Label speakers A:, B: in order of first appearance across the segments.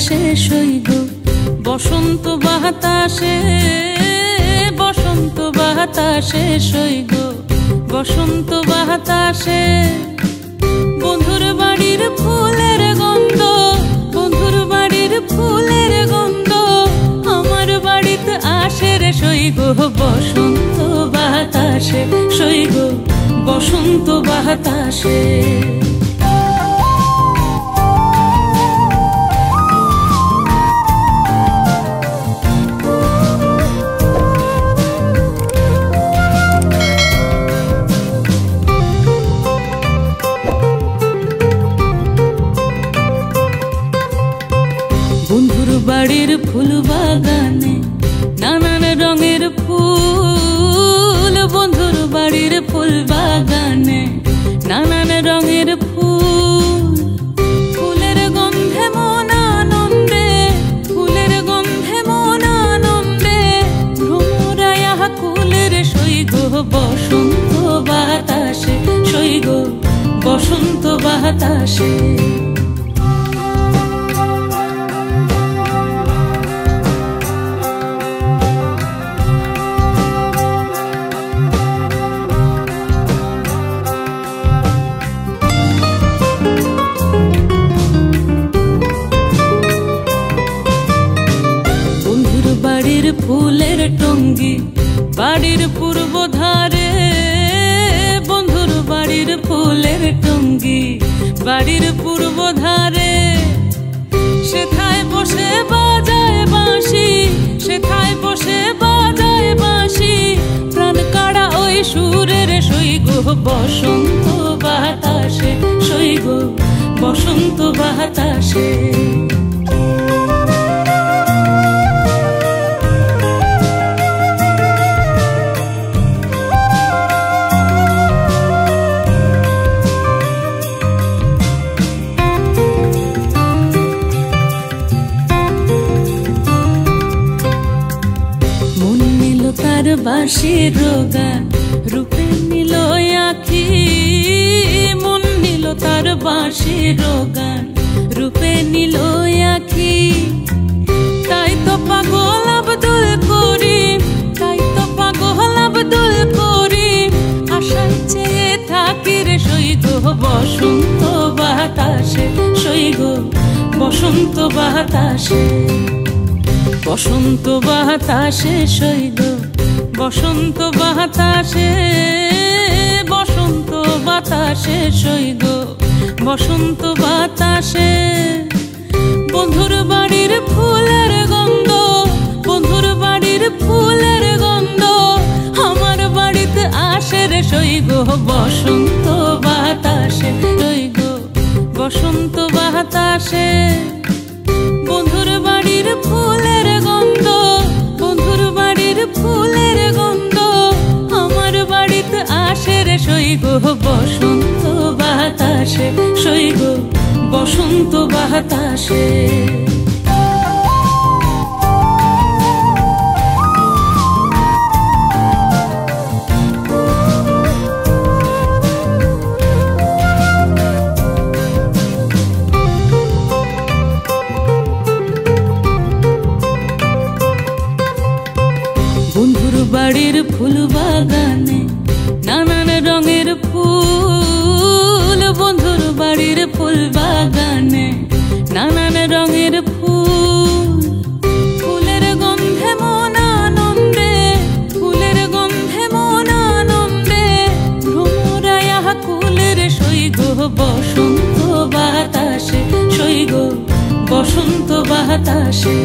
A: বাতাসে সইগ বসন্ত বাতাসে, বসন্ত বাতাসে সইগ বসন্ত বাতাসে। বন্ধুর বাড়ির ফুলের গন্ধ, বন্ধুর বাড়ির ফুলের গন্ধ আমার বাড়িতে আসে রে সইগ বসন্ত বাতাসে, সইগ বসন্ত বাতাসে। বন্ধুর বাড়ির ফুল বাগানে নানান রঙের ফুল, বন্ধুর বাড়ির ফুল বাগানে নানান রঙের ফুল। ফুলের গন্ধে মন আনন্দে, ফুলের গন্ধে মন আনন্দে ভ্রমরায়া কুলের সইগ বসন্ত বাতাসে, সইগ বসন্ত বাতাসে। বাড়ির ফুলের টঙ্গি বাড়ির পূর্ব ধারে, বন্ধুর বাড়ির ফুলের টঙ্গি বাড়ির পূর্ব ধারে। সেথায় বসে বাজায় বাঁশি, সেথায় বসে বাজায় বাঁশি প্রাণ কাড়া ওই সুরের সইগ বসন্ত বাতাসে, সইগ বসন্ত বাতাসে। তার বাঁশির গান রূপে নিল আখি, মন নিল তার বাঁশির গান রূপে নিল আখি। তাই তো পাগল আব্দুল করিম, তাই তো পাগল আব্দুল করিম আশায় চেয়ে থাকি রে সইগ বসন্ত বাতাসে, সইগ বসন্ত বাতাসে। বসন্ত বাতাসে সইগ বসন্ত বাতাসে, বসন্ত বাতাসে সইগ বসন্ত বাতাসে। বন্ধুর বাড়ির ফুলের গন্ধ, বন্ধুর বাড়ির ফুলের গন্ধ আমার বাড়িতে আসে রে সইগ বসন্ত বাতাসে, সইগ বসন্ত বাতাসে। বন্ধুর বাড়ির ফুলের গন্ধ, বন্ধুর বাড়ির ফুলের গন্ধ আমার বাড়িতে আসে রে সইগ বসন্ত বাতাসে, সইগ বসন্ত বাতাসে। বন্ধুর বাড়ির ফুল বাগানে নানান রঙের ফুল, বন্ধুর বাড়ির ফুল বাগানে নানান রঙের ফুল। ফুলের গন্ধে মন আনন্দে, ফুলের গন্ধে মন আনন্দে ভ্রমরায়া কুলের সইগ বসন্ত বাতাসে, সইগ বসন্ত বাতাসে।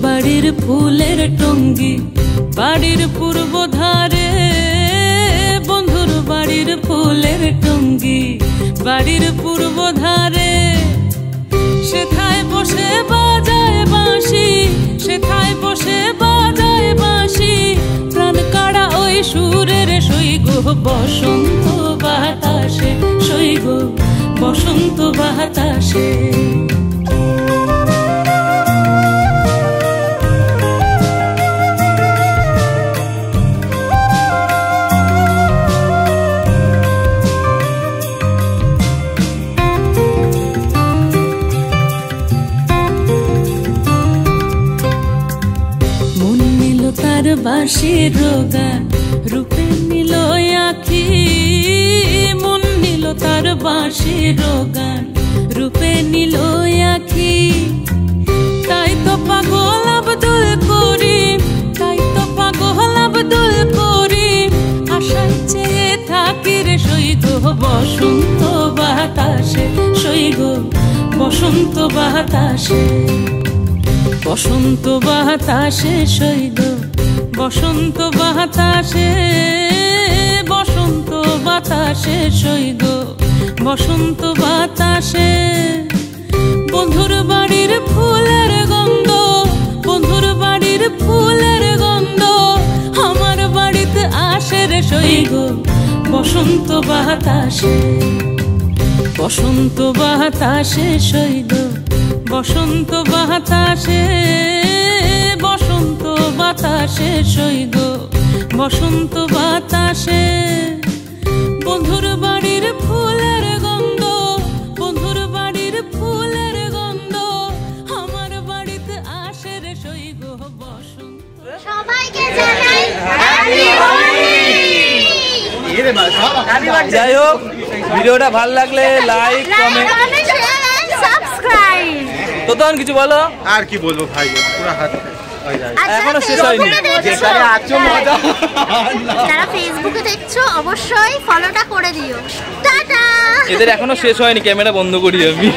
A: বাড়ির ফুলের টঙ্গি বাড়ির পূর্ব ধারে, বন্ধুর বাড়ির ফুলের টঙ্গি বাড়ির পূর্ব ধারে। সেথায় বসে বাজায় বাঁশি, সেথায় বসে বাজায় বাঁশি প্রাণ কাড়া ওই সুরের সইগ বসন্ত বাতাসে, সইগ বাতাসে। মন নিল তার বাঁশির গান, রূপে নিল আখি। মন নিল তার বাঁশির গান, রূপে নিল আখি। তাই তো পাগল আব্দুল করিম, তাই তো পাগল আব্দুল করিম। আশায় চেয়ে থাকি রে সৈগ বসন্ত বাতাসে, সৈগ বসন্ত বাতাসে। বসন্ত বাতাসে সৈগ বসন্ত বাতাসে, বসন্ত বাতাসে সৈগ বসন্ত বাতাসে। বন্ধুর বাড়ির ফুলের গন্ধ, বন্ধুর বাড়ির ফুলের গন্ধ আমার বাড়িতে আসে রে সৈগ বসন্ত বাতাসে। বসন্ত বাতাসে সৈগ বসন্ত বাতাসে, বসন্ত বাতাসে সৈগ বসন্ত বাতাসে। বন্ধুর বাড়ির ফুলের গন্ধ, বন্ধুর বাড়ির ফুলের গন্ধ আমার বাড়িতে আসে রে সৈগ বসন্ত।
B: সবাইকে জানাই হ্যাপি হোলি।
C: যাই হোক, ভিডিওটা ভালো লাগলে like, comment,
B: share and subscribe.
C: তো তখন কিছু বলো।
D: আর কি বলবো ভাই, পুরো হাত
C: এখনো শেষ হয়নি।
B: যারা ফেসবুকে দেখছো অবশ্যই ফলোটা করে দিও। টাটা।
C: এদের এখনো শেষ হয়নি, ক্যামেরা বন্ধ করি আমি।